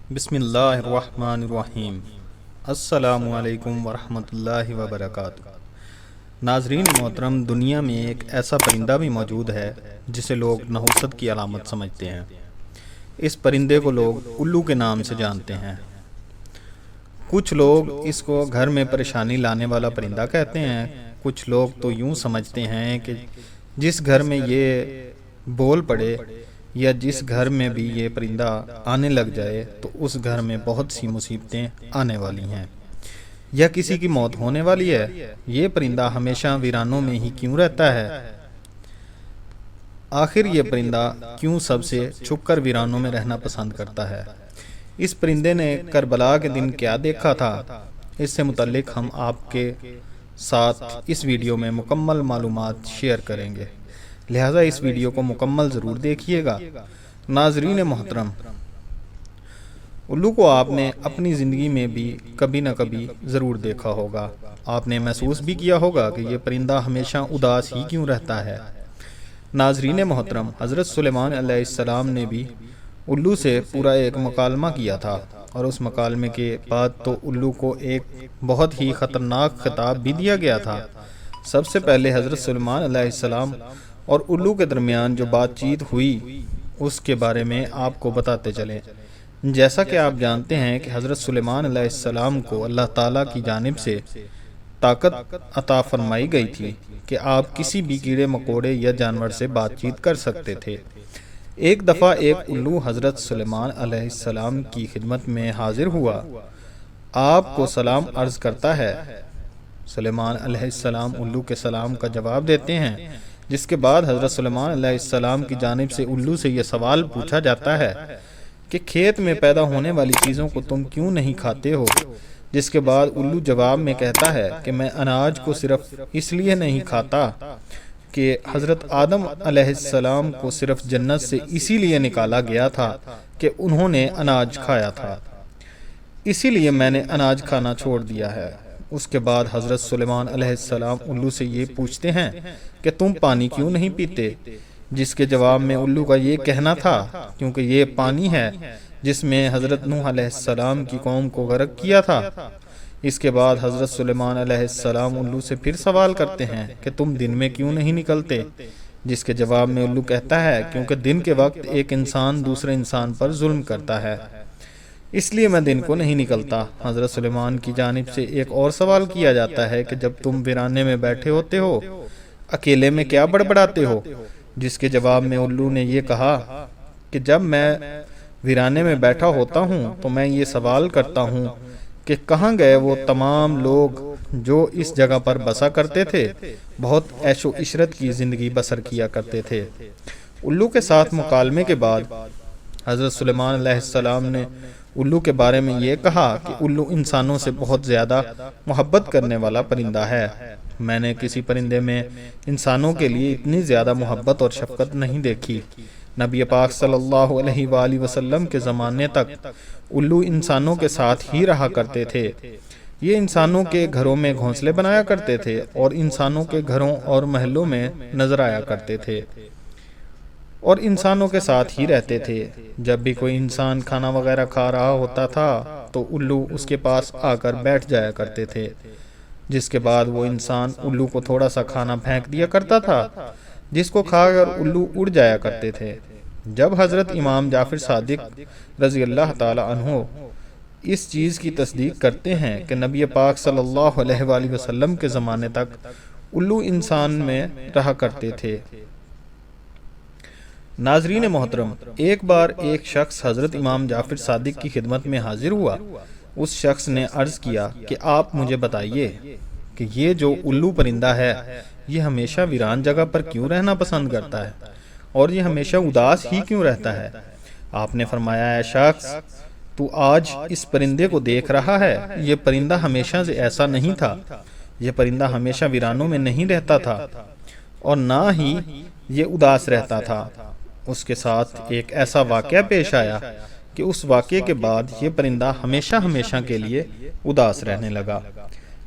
بسم اللہ الرحمن الرحیم۔ السلام علیکم ورحمۃ اللہ وبرکاتہ۔ ناظرین محترم، دنیا میں ایک ایسا پرندہ بھی موجود ہے جسے لوگ نحوست کی علامت سمجھتے ہیں۔ اس پرندے کو لوگ الو کے نام سے جانتے ہیں۔ کچھ لوگ اس کو گھر میں پریشانی لانے والا پرندہ کہتے ہیں۔ کچھ لوگ تو یوں سمجھتے ہیں کہ جس گھر میں یہ بول پڑے یا جس گھر میں بھی یہ پرندہ آنے لگ جائے تو اس گھر میں بہت سی مصیبتیں آنے والی ہیں یا کسی کی موت ہونے والی ہے۔ یہ پرندہ ہمیشہ ویرانوں میں ہی کیوں رہتا ہے؟ آخر یہ پرندہ کیوں سب سے چھپ کر ویرانوں میں رہنا پسند کرتا ہے؟ اس پرندے نے کربلا کے دن کیا دیکھا تھا؟ اس سے متعلق ہم آپ کے ساتھ اس ویڈیو میں مکمل معلومات شیئر کریں گے، لہٰذا اس ویڈیو کو مکمل ضرور دیکھیے گا۔ ناظرین محترم، الو کو آپ نے اپنی زندگی میں بھی کبھی نہ کبھی ضرور دیکھا ہوگا۔ آپ نے محسوس بھی کیا ہوگا کہ یہ پرندہ ہمیشہ اداس ہی کیوں رہتا ہے۔ ناظرین محترم، حضرت سلیمان علیہ السلام نے بھی الو سے پورا ایک مکالمہ کیا تھا، اور اس مکالمے کے بعد تو الو کو ایک بہت ہی خطرناک خطاب بھی دیا گیا تھا۔ سب سے پہلے حضرت سلیمان علیہ السلام اور الو کے درمیان جو بات چیت ہوئی اس کے بارے میں آپ کو بتاتے چلیں۔ جیسا کہ آپ جانتے ہیں کہ حضرت سلیمان علیہ السلام کو اللہ تعالیٰ کی جانب سے طاقت عطا فرمائی گئی تھی کہ آپ کسی بھی کیڑے مکوڑے یا جانور سے بات چیت کر سکتے تھے۔ ایک دفعہ ایک الو حضرت سلیمان علیہ السلام کی خدمت میں حاضر ہوا۔ آپ کو سلام عرض کرتا ہے۔ سلیمان علیہ السلام الو کے سلام کا جواب دیتے ہیں، جس کے بعد حضرت سلیمان علیہ السلام کی جانب سے الو سے یہ سوال پوچھا جاتا ہے کہ کھیت میں پیدا ہونے والی چیزوں کو تم کیوں نہیں کھاتے ہو؟ جس کے بعد الو جواب میں کہتا ہے کہ میں اناج کو صرف اس لیے نہیں کھاتا کہ حضرت آدم علیہ السلام کو صرف جنت سے اسی لیے نکالا گیا تھا کہ انہوں نے اناج کھایا تھا، اسی لیے میں نے اناج کھانا چھوڑ دیا ہے۔ اس کے بعد حضرت سلیمان علیہ السلام الو سے یہ پوچھتے ہیں کہ تم پانی کیوں نہیں پیتے؟ جس کے جواب میں الو کا یہ کہنا تھا کیونکہ یہ پانی ہے جس میں حضرت نوح علیہ السلام کی قوم کو غرق کیا تھا۔ اس کے بعد حضرت سلیمان علیہ السلام الو سے پھر سوال کرتے ہیں کہ تم دن میں کیوں نہیں نکلتے؟ جس کے جواب میں الو کہتا ہے کیونکہ دن کے وقت ایک انسان دوسرے انسان پر ظلم کرتا ہے، اس لیے میں دن کو نہیں نکلتا۔ حضرت سلیمان کی جانب سے ایک اور سوال کیا جاتا ہے کہ جب تم ویرانے میں بیٹھے ہوتے ہو اکیلے میں کیا بڑبڑاتے ہو؟ جس کے جواب میں الو نے یہ کہا کہ جب میں ویرانے میں بیٹھا ہوتا ہوں تو میں یہ سوال کرتا ہوں کہ کہاں گئے وہ تمام لوگ جو اس جگہ پر بسا کرتے تھے، بہت عیش و عشرت کی زندگی بسر کیا کرتے تھے۔ الو کے ساتھ مکالمے کے بعد حضرت سلیمان علیہ السلام نے الو کے بارے میں یہ کہا کہ الو انسانوں سے بہت زیادہ محبت کرنے والا پرندہ ہے۔ میں نے کسی پرندے میں انسانوں کے لیے اتنی زیادہ محبت اور شفقت نہیں دیکھی۔ نبی پاک صلی اللہ علیہ وآلہ وسلم کے زمانے تک الو انسانوں کے ساتھ ہی رہا کرتے تھے۔ یہ انسانوں کے گھروں میں گھونسلے بنایا کرتے تھے اور انسانوں کے گھروں اور محلوں میں نظر آیا کرتے تھے اور انسانوں کے ساتھ ہی رہتے تھے۔ جب بھی کوئی انسان کھانا وغیرہ کھا رہا ہوتا تھا تو الو اس کے پاس آ کر بیٹھ جایا کرتے تھے، جس کے بعد وہ انسان الو کو تھوڑا سا کھانا پھینک دیا کرتا تھا، جس کو کھا کر الو اڑ جایا کرتے تھے۔ جب حضرت امام جعفر صادق رضی اللہ تعالی عنہ اس چیز کی تصدیق کرتے ہیں کہ نبی پاک صلی اللہ علیہ وآلہ وسلم کے زمانے تک الو انسان میں رہا کرتے تھے۔ ناظرین محترم، ایک بار ایک شخص حضرت امام جعفر صادق کی خدمت میں حاضر ہوا۔ اس شخص نے عرض کیا کہ آپ مجھے بتائیے کہ یہ جو الو پرندہ ہے یہ ہمیشہ ویران جگہ پر کیوں رہنا پسند کرتا ہے اور یہ ہمیشہ اداس ہی کیوں رہتا ہے؟ آپ نے فرمایا، اے شخص، تو آج اس پرندے کو دیکھ رہا ہے، یہ پرندہ ہمیشہ سے ایسا نہیں تھا۔ یہ پرندہ ہمیشہ ویرانوں میں نہیں رہتا تھا اور نہ ہی یہ اداس رہتا تھا۔ اس کے ساتھ ایک ایسا واقعہ پیش آیا کہ اس واقعے کے بعد یہ پرندہ ہمیشہ ہمیشہ کے لیے اداس رہنے لگا۔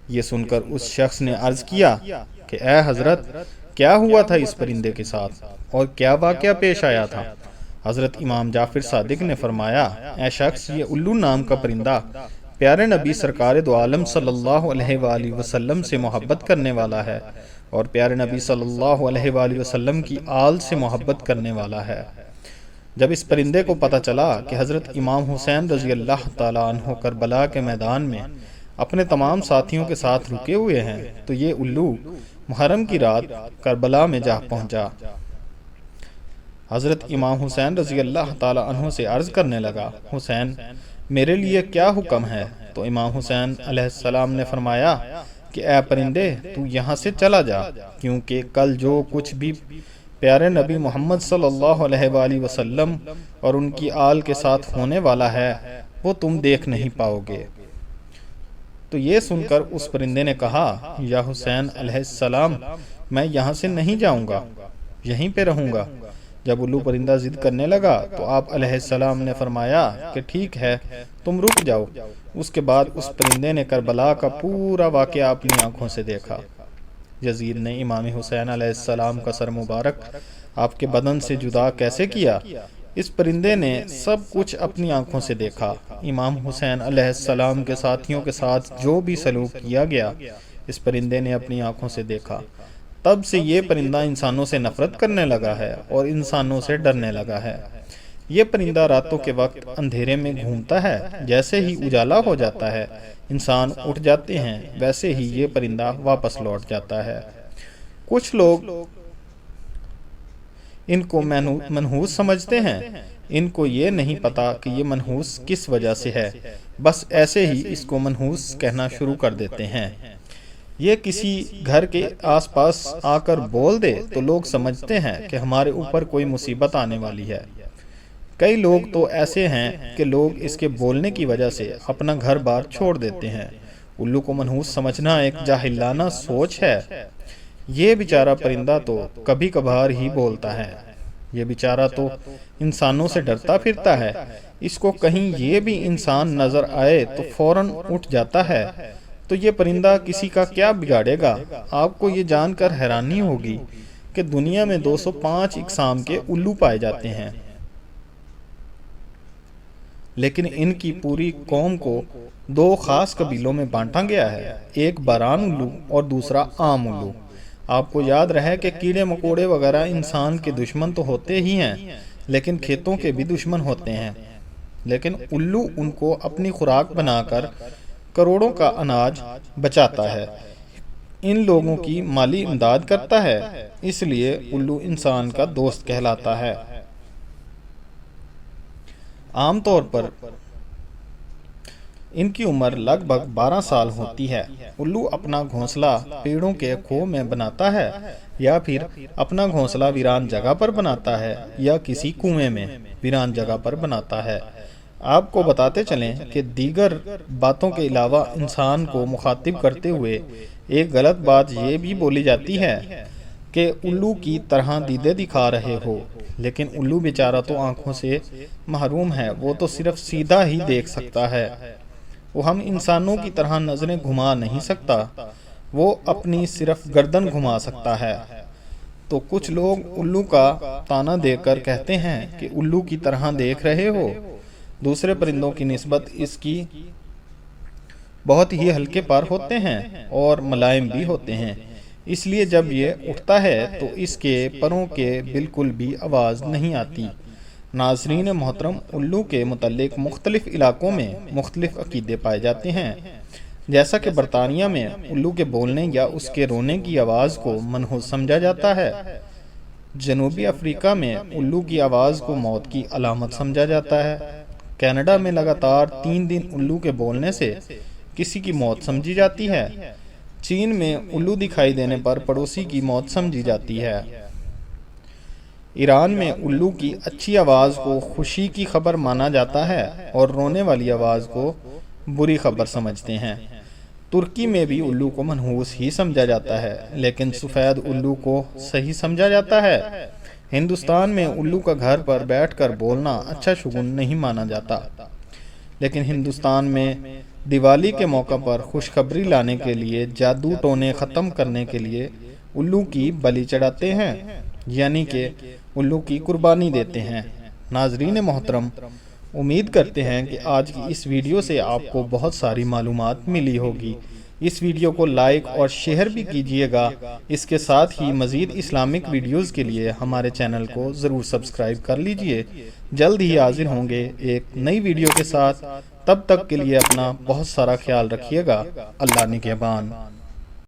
یہ سن کر اس شخص نے عرض کیا کہ اے حضرت، کیا ہوا تھا اس پرندے کے ساتھ اور کیا واقعہ پیش آیا تھا؟ حضرت امام جعفر صادق نے فرمایا، اے شخص، یہ الو نام کا پرندہ پیارے نبی سرکار دو عالم صلی اللہ علیہ وآلہ وسلم سے محبت کرنے والا ہے اور پیارے نبی صلی اللہ علیہ وآلہ وسلم کی آل سے محبت کرنے والا ہے۔ جب اس پرندے کو پتہ چلا کہ حضرت امام حسین رضی اللہ تعالیٰ عنہ کربلا کے میدان میں اپنے تمام ساتھیوں کے ساتھ رکے ہوئے ہیں تو یہ الو محرم کی رات کربلا میں جا پہنچا۔ حضرت امام حسین رضی اللہ تعالیٰ عنہ سے عرض کرنے لگا، حسین، میرے لیے کیا حکم ہے؟ تو امام حسین علیہ السلام نے فرمایا کہ اے پرندے، تو یہاں سے چلا جا، کیونکہ کل جو کچھ بھی پیارے نبی محمد صلی اللہ علیہ وآلہ وسلم اور ان کی آل کے ساتھ ہونے والا ہے وہ تم دیکھ نہیں پاؤ گے۔ تو یہ سن کر اس پرندے نے کہا، یا حسین علیہ السلام، میں یہاں سے نہیں جاؤں گا، یہیں پہ رہوں گا۔ جب الو پرندہ ضد کرنے لگا تو آپ علیہ السلام نے فرمایا کہ ٹھیک ہے، تم رک جاؤ۔ اس کے بعد اس پرندے نے کربلا کا پورا واقعہ اپنی آنکھوں سے دیکھا۔ یزید نے امام حسین علیہ السلام کا سر مبارک آپ کے بدن سے جدا کیسے کیا، اس پرندے نے سب کچھ اپنی آنکھوں سے دیکھا۔ امام حسین علیہ السلام کے ساتھیوں کے ساتھ جو بھی سلوک کیا گیا اس پرندے نے اپنی آنکھوں سے دیکھا۔ تب سے یہ پرندہ انسانوں سے نفرت کرنے لگا ہے اور انسانوں سے ڈرنے لگا ہے۔ یہ پرندہ راتوں کے وقت اندھیرے میں گھومتا ہے، جیسے ہی اجالا ہو جاتا ہے انسان اٹھ جاتے ہیں، ویسے ہی یہ پرندہ واپس لوٹ جاتا ہے۔ کچھ لوگ ان کو منحوس سمجھتے ہیں، ان کو یہ نہیں پتا کہ یہ منحوس کس وجہ سے ہے، بس ایسے ہی اس کو منحوس کہنا شروع کر دیتے ہیں۔ یہ کسی گھر کے آس پاس آ کر بول دے تو لوگ سمجھتے ہیں کہ ہمارے اوپر کوئی مصیبت آنے والی ہے۔ کئی لوگ تو ایسے ہیں کہ لوگ اس کے بولنے کی وجہ سے اپنا گھر بار چھوڑ دیتے ہیں۔ الو کو منحوس سمجھنا ایک جاہلانہ سوچ ہے۔ یہ بیچارہ پرندہ تو کبھی کبھار ہی بولتا ہے، یہ بیچارہ تو انسانوں سے ڈرتا پھرتا ہے، اس کو کہیں یہ بھی انسان نظر آئے تو فوراً اٹھ جاتا ہے۔ تو یہ پرندہ کسی کا کیا بگاڑے گا؟ آپ کو یہ جان کر حیرانی ہوگی کہ دنیا میں 205 اقسام کے الو پائے جاتے ہیں، لیکن ان کی پوری قوم کو دو خاص قبیلوں میں بانٹا گیا ہے، ایک باران الو اور دوسرا عام الو۔ آپ کو یاد رہے کہ کیڑے مکوڑے وغیرہ انسان کے دشمن تو ہوتے ہی ہیں، لیکن کھیتوں کے بھی دشمن ہوتے ہیں، لیکن الو ان کو اپنی خوراک بنا کر کروڑوں کا اناج بچاتا ہے، ان لوگوں کی مالی امداد کرتا ہے، اس لیے الو انسان کا دوست کہلاتا ہے۔ عام طور پر ان کی عمر لگ بھگ 12 سال ہوتی ہے۔ الو اپنا گھونسلہ پیڑوں کے کھو میں بناتا ہے یا پھر اپنا گھونسلہ ویران جگہ پر بناتا ہے یا کسی کنویں میں ویران جگہ پر بناتا ہے۔ آپ کو بتاتے چلیں کہ دیگر باتوں کے علاوہ انسان کو مخاطب کرتے ہوئے ایک غلط بات یہ بھی بولی جاتی ہے کہ الو کی طرح دیدے دکھا رہے ہو، لیکن الو بیچارہ تو آنکھوں سے محروم ہے، وہ تو صرف سیدھا ہی دیکھ سکتا ہے، وہ ہم انسانوں کی طرح نظریں گھما نہیں سکتا، وہ اپنی صرف گردن گھما سکتا ہے۔ تو کچھ لوگ الو کا تانا دے کر کہتے ہیں کہ الو کی طرح دیکھ رہے ہو، دوسرے پرندوں کی نسبت اس کی بہت ہی ہلکے پر ہوتے ہیں اور ملائم بھی ہوتے ہیں، اس لیے جب یہ اٹھتا ہے تو اس کے پروں کے بالکل بھی آواز نہیں آتی۔ ناظرین محترم، الو کے متعلق مختلف علاقوں میں مختلف عقیدے پائے جاتے ہیں۔ جیسا کہ برطانیہ میں الو کے بولنے یا اس کے رونے کی آواز کو منحوس سمجھا جاتا ہے، جنوبی افریقہ میں الو کی آواز کو موت کی علامت سمجھا جاتا ہے، کینیڈا میں لگاتار 3 دن الو کے بولنے سے کسی کی موت سمجھی جاتی ہے، چین میں الو دکھائی دینے پر پڑوسی کی موت سمجھی جاتی ہے، ایران میں الو کی اچھی آواز کو خوشی کی خبر مانا جاتا ہے اور رونے والی آواز کو بری خبر سمجھتے ہیں، ترکی میں بھی الو کو منحوس ہی سمجھا جاتا ہے لیکن سفید الو کو صحیح سمجھا جاتا ہے۔ ہندوستان میں الو کا گھر پر بیٹھ کر بولنا اچھا شگون نہیں مانا جاتا، لیکن ہندوستان میں دیوالی کے موقع پر خوشخبری لانے کے لیے جادو ٹونے ختم کرنے کے لیے الو کی بلی چڑھاتے ہیں، یعنی کہ الو کی قربانی دیتے ہیں۔ ناظرین محترم، امید کرتے ہیں کہ آج کی اس ویڈیو سے آپ کو بہت ساری معلومات ملی ہوگی۔ اس ویڈیو کو لائک اور شیئر بھی کیجیے گا۔ اس کے ساتھ ہی مزید اسلامک ویڈیوز کے لیے ہمارے چینل کو ضرور سبسکرائب کر لیجئے۔ جلد ہی حاضر ہوں گے ایک نئی ویڈیو کے ساتھ، تب تک کے لیے اپنا بہت سارا خیال رکھیے گا۔ اللہ نگہبان۔